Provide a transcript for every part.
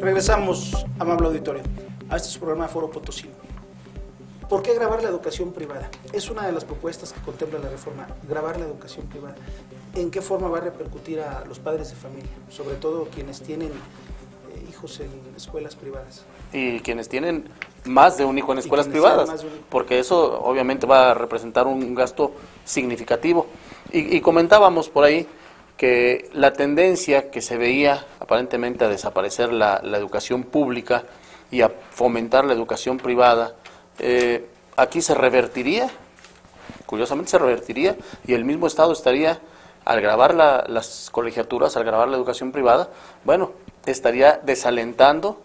Regresamos, amable auditorio, a este su programa Foro Potosino. ¿Por qué grabar la educación privada? Es una de las propuestas que contempla la reforma, grabar la educación privada. ¿En qué forma va a repercutir a los padres de familia, sobre todo quienes tienen hijos en escuelas privadas? Y quienes tienen más de un hijo en escuelas privadas, porque eso obviamente va a representar un gasto significativo. Y comentábamos por ahí que la tendencia que se veía aparentemente a desaparecer la educación pública y a fomentar la educación privada, aquí se revertiría, curiosamente se revertiría, y el mismo Estado estaría, al grabar las colegiaturas, al grabar la educación privada, bueno, estaría desalentando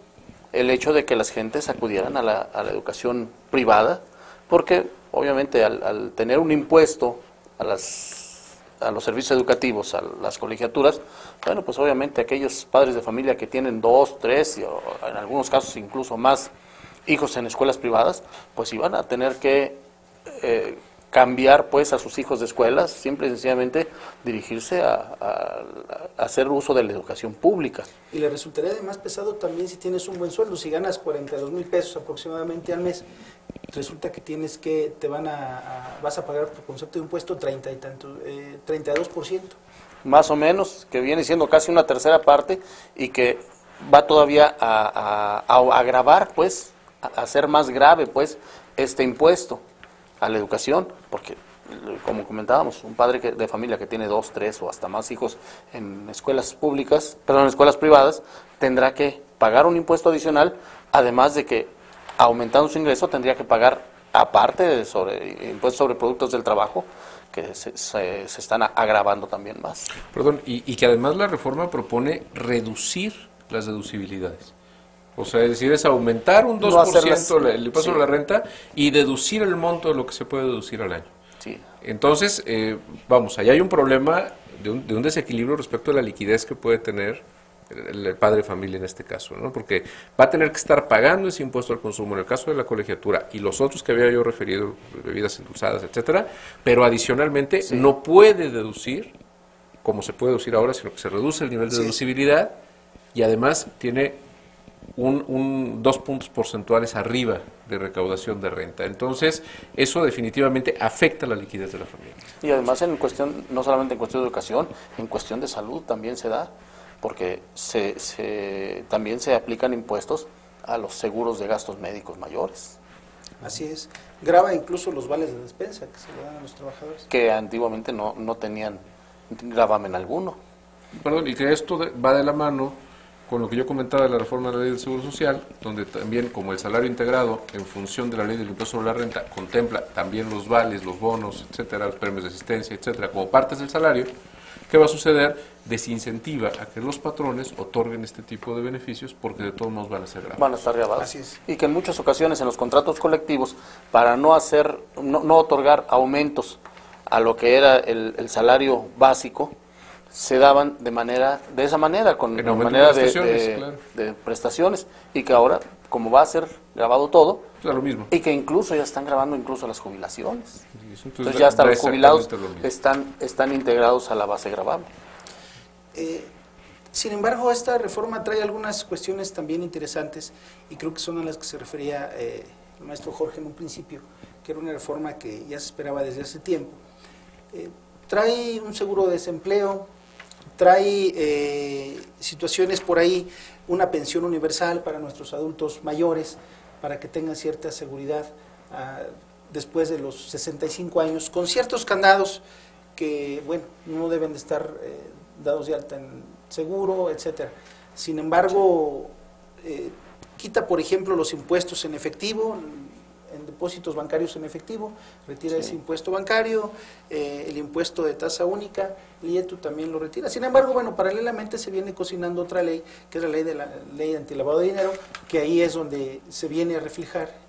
el hecho de que las gentes acudieran a la educación privada, porque obviamente al tener un impuesto a los servicios educativos, a las colegiaturas, bueno, pues obviamente aquellos padres de familia que tienen 2, 3, o en algunos casos incluso más hijos en escuelas privadas, pues iban a tener que cambiar pues a sus hijos de escuelas, simple y sencillamente dirigirse a hacer uso de la educación pública. Y le resultaría además pesado también si tienes un buen sueldo, si ganas 42,000 pesos aproximadamente al mes, resulta que vas a pagar por concepto de impuesto 32%. Más o menos, que viene siendo casi una tercera parte y que va todavía a agravar pues, a hacer más grave pues este impuesto a la educación, porque como comentábamos, un padre de familia que tiene 2, 3 o hasta más hijos en escuelas públicas, en escuelas privadas, tendrá que pagar un impuesto adicional, además de que aumentando su ingreso tendría que pagar, aparte de impuestos sobre productos del trabajo, que se están agravando también más. Perdón, y que además la reforma propone reducir las deducibilidades. O sea, es decir, es aumentar un 2% el impuesto sobre la renta y deducir el monto de lo que se puede deducir al año. Sí. Entonces, vamos, allá hay un problema de un desequilibrio respecto a la liquidez que puede tener el padre de familia en este caso, ¿no? Porque va a tener que estar pagando ese impuesto al consumo en el caso de la colegiatura y los otros que había yo referido, bebidas endulzadas, etcétera, pero adicionalmente no puede deducir, como se puede deducir ahora, sino que se reduce el nivel de deducibilidad y además tiene 2 puntos porcentuales arriba de recaudación de renta. Entonces, eso definitivamente afecta la liquidez de la familia. Y además en cuestión, no solamente en cuestión de educación, en cuestión de salud también se da, porque también se aplican impuestos a los seguros de gastos médicos mayores. Así es. Grava incluso los vales de despensa que se le dan a los trabajadores. Que antiguamente no tenían gravamen alguno. Perdón, y que esto va de la mano con lo que yo comentaba de la reforma de la ley del Seguro Social, donde también como el salario integrado en función de la ley del impuesto sobre la renta contempla también los vales, los bonos, etcétera, los premios de asistencia, etcétera, como partes del salario, ¿qué va a suceder? Desincentiva a que los patrones otorguen este tipo de beneficios porque de todos modos van a ser grabados. Van a estar grabados. Así es. Y que en muchas ocasiones en los contratos colectivos, para no otorgar aumentos a lo que era el salario básico, se daban de esa manera, con manera de prestaciones, y que ahora, como va a ser grabado todo, lo mismo. Y que incluso ya están grabando incluso las jubilaciones. Entonces ya hasta los jubilados están integrados a la base gravable. Sin embargo, esta reforma trae algunas cuestiones también interesantes, y creo que son a las que se refería el maestro Jorge en un principio, que era una reforma que ya se esperaba desde hace tiempo. Trae un seguro de desempleo, trae situaciones por ahí, una pensión universal para nuestros adultos mayores, para que tengan cierta seguridad después de los 65 años, con ciertos candados que, bueno, no deben de estar dados de alta en seguro, etcétera. Sin embargo, quita, por ejemplo, los impuestos en efectivo, en depósitos bancarios en efectivo, retira ese impuesto bancario, el impuesto de tasa única, el IETU también lo retira. Sin embargo, bueno, paralelamente se viene cocinando otra ley, que es la ley antilavado de dinero, que ahí es donde se viene a reflejar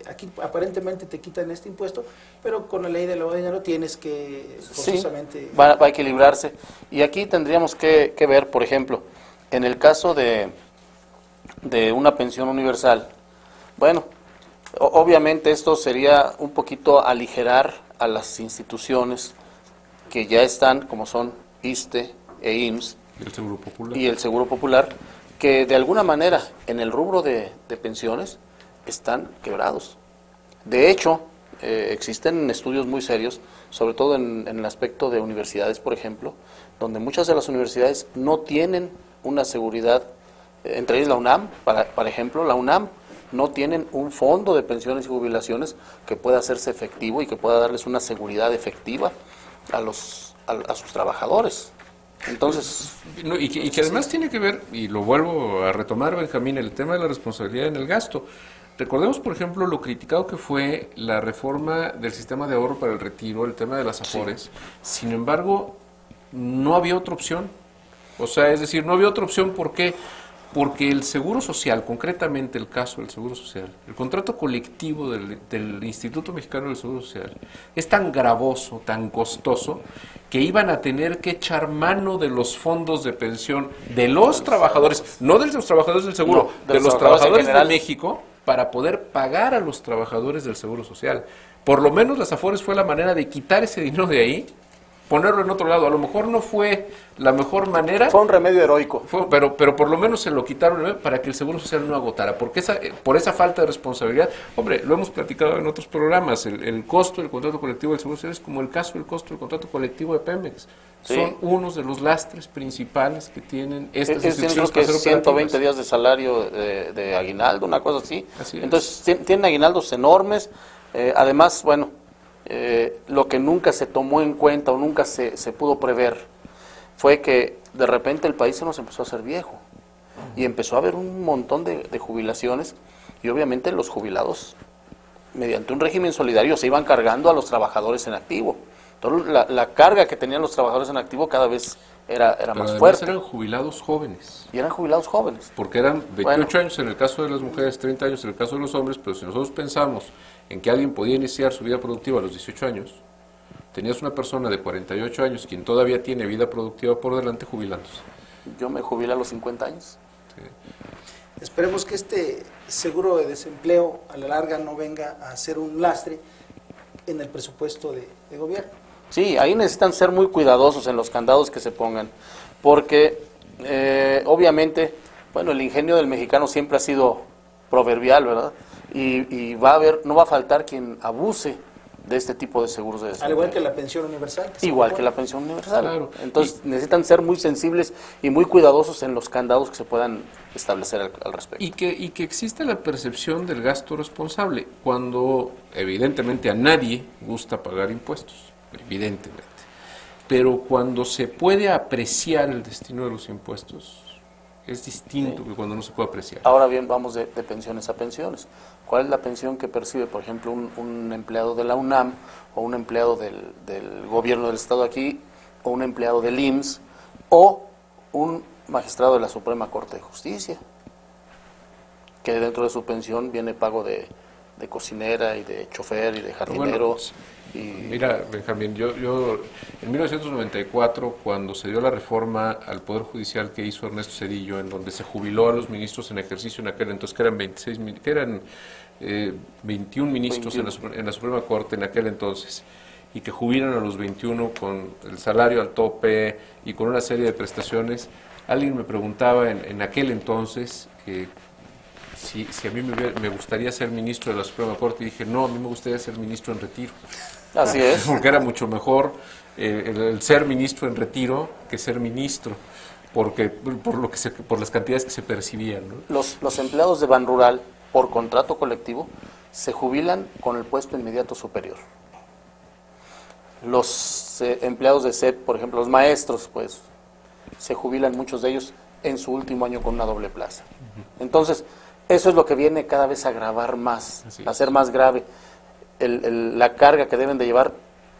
aquí aparentemente te quitan este impuesto, pero con la ley de lavado de dinero tienes que forzosamente... va a equilibrarse. Y aquí tendríamos que ver, por ejemplo, en el caso de una pensión universal, bueno, obviamente esto sería un poquito aligerar a las instituciones que ya están, como son ISSSTE, e IMSS y el Seguro Popular, que de alguna manera en el rubro de pensiones están quebrados. De hecho, existen estudios muy serios, sobre todo en el aspecto de universidades, por ejemplo, donde muchas de las universidades no tienen una seguridad, entre ellas la UNAM, por ejemplo, la UNAM no tienen un fondo de pensiones y jubilaciones que pueda hacerse efectivo y que pueda darles una seguridad efectiva a sus trabajadores. Entonces, y que además tiene que ver, y lo vuelvo a retomar, Benjamín, el tema de la responsabilidad en el gasto. Recordemos, por ejemplo, lo criticado que fue la reforma del sistema de ahorro para el retiro, el tema de las afores. Sí. Sin embargo, no había otra opción. O sea, es decir, no había otra opción. ¿Por qué? Porque el Seguro Social, concretamente el caso del Seguro Social, el contrato colectivo del Instituto Mexicano del Seguro Social, es tan gravoso, tan costoso, que iban a tener que echar mano de los fondos de pensión de los trabajadores, no de los trabajadores del Seguro, no, de los trabajadores de México, para poder pagar a los trabajadores del Seguro Social. Por lo menos las afores fue la manera de quitar ese dinero de ahí, ponerlo en otro lado. A lo mejor no fue la mejor manera. Fue un remedio heroico. Pero por lo menos se lo quitaron para que el Seguro Social no agotara. Porque por esa falta de responsabilidad, hombre, lo hemos platicado en otros programas, el costo del contrato colectivo del Seguro Social es como el caso del costo del contrato colectivo de Pemex. Sí. Son unos de los lastres principales que tienen estas instituciones. Creo que 120 días de salario de aguinaldo, una cosa así. Entonces, tienen aguinaldos enormes. Además, bueno, lo que nunca se tomó en cuenta o nunca se pudo prever fue que de repente el país se nos empezó a hacer viejo y empezó a haber un montón de jubilaciones y obviamente los jubilados mediante un régimen solidario se iban cargando a los trabajadores en activo. Entonces la carga que tenían los trabajadores en activo cada vez era más fuerte. Eran jubilados jóvenes. Y eran jubilados jóvenes. Porque eran 28 años en el caso de las mujeres, 30 años en el caso de los hombres, pero si nosotros pensamos en que alguien podía iniciar su vida productiva a los 18 años, tenías una persona de 48 años quien todavía tiene vida productiva por delante jubilándose. Yo me jubilé a los 50 años. Sí. Esperemos que este seguro de desempleo a la larga no venga a ser un lastre en el presupuesto de gobierno. Sí, ahí necesitan ser muy cuidadosos en los candados que se pongan, porque obviamente, bueno, el ingenio del mexicano siempre ha sido proverbial, ¿verdad? Y no va a faltar quien abuse de este tipo de seguros de desempleo. Al igual que la pensión universal. Igual que la pensión universal. Claro. Entonces necesitan ser muy sensibles y muy cuidadosos en los candados que se puedan establecer al respecto. Y que existe la percepción del gasto responsable, cuando evidentemente a nadie gusta pagar impuestos, evidentemente. Pero cuando se puede apreciar el destino de los impuestos, es distinto que cuando no se puede apreciar. Ahora bien, vamos de pensiones a pensiones. ¿Cuál es la pensión que percibe, por ejemplo, un empleado de la UNAM o un empleado del gobierno del Estado aquí o un empleado del IMSS o un magistrado de la Suprema Corte de Justicia? Que dentro de su pensión viene pago de cocinera y de chofer y de jardinero. Mira, Benjamín, yo en 1994, cuando se dio la reforma al Poder Judicial que hizo Ernesto Zedillo, en donde se jubiló a los ministros en ejercicio en aquel entonces, que eran 21 ministros 21. En la Suprema Corte en aquel entonces, y que jubilan a los 21 con el salario al tope y con una serie de prestaciones, alguien me preguntaba en aquel entonces si a mí me gustaría ser ministro de la Suprema Corte, y dije, no, a mí me gustaría ser ministro en retiro. Así es. Porque era mucho mejor el ser ministro en retiro que ser ministro, porque por las cantidades que se percibían, ¿no? Los empleados de Banrural, por contrato colectivo, se jubilan con el puesto inmediato superior. Los empleados de SEP, por ejemplo, los maestros, pues, se jubilan muchos de ellos en su último año con una doble plaza. Entonces, eso es lo que viene cada vez a agravar más, a ser más grave la carga que deben de llevar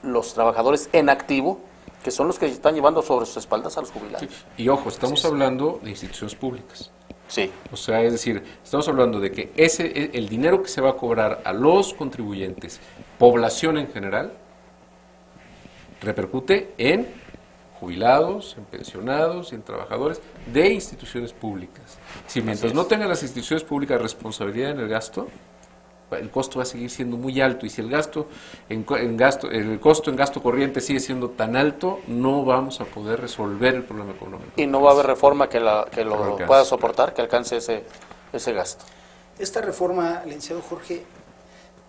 los trabajadores en activo, que son los que están llevando sobre sus espaldas a los jubilados. Sí. Y ojo, estamos hablando de instituciones públicas. Sí. O sea, es decir, estamos hablando de que el dinero que se va a cobrar a los contribuyentes, población en general, repercute en jubilados, en pensionados y en trabajadores de instituciones públicas. Si mientras no tengan las instituciones públicas responsabilidad en el gasto, el costo va a seguir siendo muy alto, y si el costo en gasto corriente sigue siendo tan alto, no vamos a poder resolver el problema económico. Y no va a haber reforma que lo pueda soportar, que alcance ese gasto. Esta reforma, licenciado Jorge,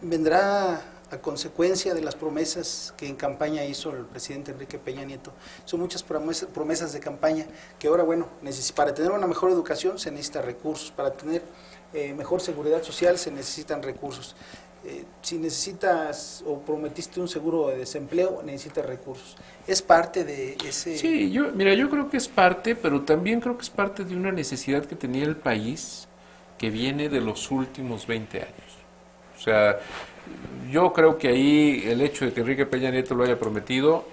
vendrá a consecuencia de las promesas que en campaña hizo el presidente Enrique Peña Nieto. Son muchas promesas de campaña que ahora, bueno, para tener una mejor educación se necesitan recursos, para tener mejor seguridad social se necesitan recursos. Si necesitas o prometiste un seguro de desempleo, necesitas recursos. ¿Es parte de ese...? Sí, yo creo que es parte, pero también creo que es parte de una necesidad que tenía el país que viene de los últimos 20 años. O sea, yo creo que ahí el hecho de que Enrique Peña Nieto lo haya prometido,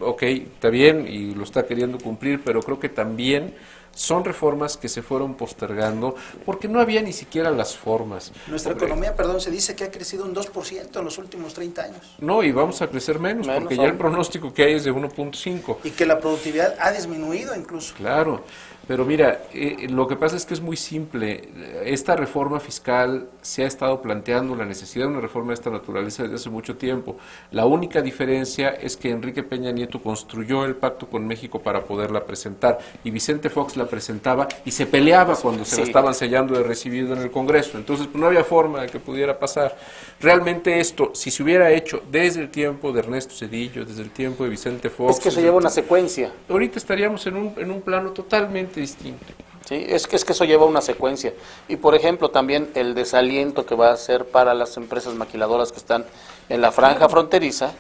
ok, está bien y lo está queriendo cumplir, pero creo que también son reformas que se fueron postergando porque no había ni siquiera las formas. Nuestra economía, se dice que ha crecido un 2% en los últimos 30 años. No, y vamos a crecer menos porque ya el pronóstico que hay es de 1.5. Y que la productividad ha disminuido incluso. Claro, pero mira, lo que pasa es que es muy simple. Esta reforma fiscal se ha estado planteando la necesidad de una reforma de esta naturaleza desde hace mucho tiempo. La única diferencia es que Enrique Peña Nieto construyó el pacto con México para poderla presentar, y Vicente Fox la presentaba y se peleaba cuando se la estaban sellando de recibido en el Congreso. Entonces pues, no había forma de que pudiera pasar. Realmente esto, si se hubiera hecho desde el tiempo de Ernesto Zedillo, desde el tiempo de Vicente Fox... Es que eso lleva una secuencia. Ahorita estaríamos en un plano totalmente distinto. Sí, es que eso lleva una secuencia. Y por ejemplo también el desaliento que va a ser para las empresas maquiladoras que están en la franja fronteriza,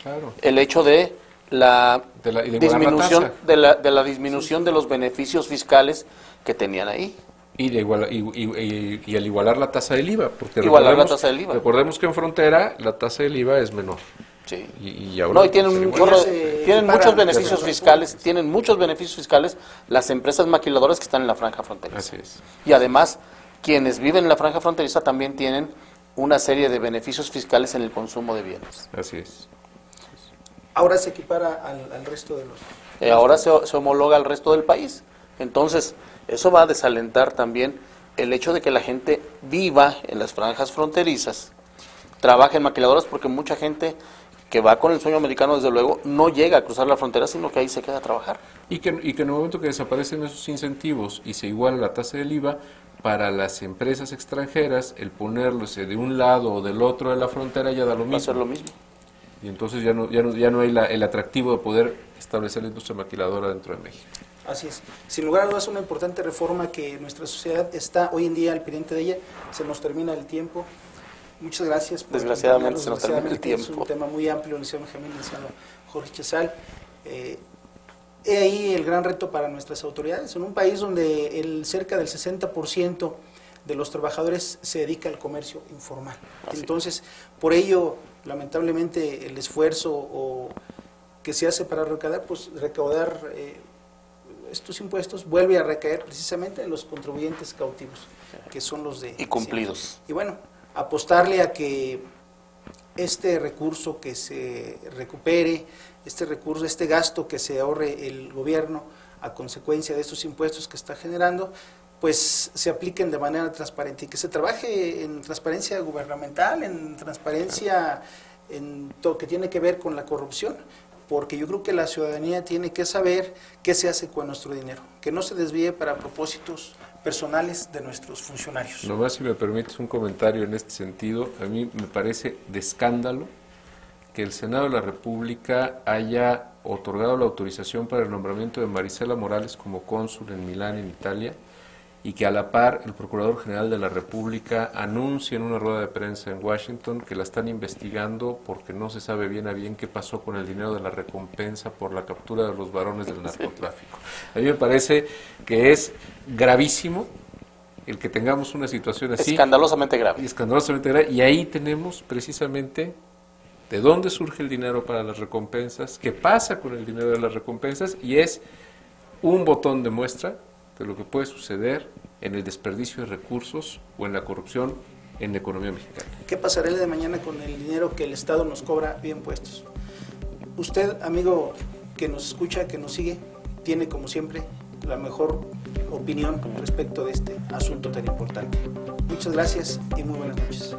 claro, el hecho de la disminución de la disminución de los beneficios fiscales que tenían ahí. Y al igualar la tasa del IVA, porque recordemos que en frontera la tasa del IVA es menor. Sí. Y ahora tienen muchos beneficios fiscales, las empresas maquiladoras que están en la franja fronteriza. Así es. Y además, quienes viven en la franja fronteriza también tienen una serie de beneficios fiscales en el consumo de bienes. Así es. Ahora se equipara al resto de los... ahora se homologa al resto del país. Entonces, eso va a desalentar también el hecho de que la gente viva en las franjas fronterizas, trabaje en maquiladoras, porque mucha gente que va con el sueño americano, desde luego, no llega a cruzar la frontera, sino que ahí se queda a trabajar. Y que en el momento que desaparecen esos incentivos y se iguala la tasa del IVA, para las empresas extranjeras, el ponerlos de un lado o del otro de la frontera ya da lo mismo. Va a ser lo mismo. Y entonces ya no hay el atractivo de poder establecer la industria maquiladora dentro de México. Así es. Sin lugar a dudas, una importante reforma que nuestra sociedad está hoy en día al pendiente de ella. Se nos termina el tiempo. Muchas gracias. Desgraciadamente se nos termina el tiempo. Es un tema muy amplio, licenciado Benjamín, licenciado Jorge Chazal. He ahí el gran reto para nuestras autoridades. En un país donde cerca del 60% de los trabajadores se dedica al comercio informal. Entonces, por ello, lamentablemente, el esfuerzo que se hace para recaudar estos impuestos vuelve a recaer precisamente en los contribuyentes cautivos, que son los de... Y cumplidos. Y bueno, apostarle a que este recurso que se recupere, este gasto que se ahorre el gobierno a consecuencia de estos impuestos que está generando, pues se apliquen de manera transparente y que se trabaje en transparencia gubernamental, en transparencia en todo lo que tiene que ver con la corrupción, porque yo creo que la ciudadanía tiene que saber qué se hace con nuestro dinero, que no se desvíe para propósitos personales de nuestros funcionarios. Nomás si me permites un comentario en este sentido, a mí me parece de escándalo que el Senado de la República haya otorgado la autorización para el nombramiento de Marisela Morales como cónsul en Milán, en Italia, y que a la par el Procurador General de la República anuncie en una rueda de prensa en Washington que la están investigando porque no se sabe bien a bien qué pasó con el dinero de la recompensa por la captura de los varones del narcotráfico. A mí me parece que es gravísimo el que tengamos una situación así. Escandalosamente grave. Escandalosamente grave. Y ahí tenemos precisamente de dónde surge el dinero para las recompensas, qué pasa con el dinero de las recompensas, y es un botón de muestra de lo que puede suceder en el desperdicio de recursos o en la corrupción en la economía mexicana. ¿Qué pasará el día de mañana con el dinero que el Estado nos cobra vía impuestos? Usted, amigo que nos escucha, que nos sigue, tiene como siempre la mejor opinión respecto de este asunto tan importante. Muchas gracias y muy buenas noches.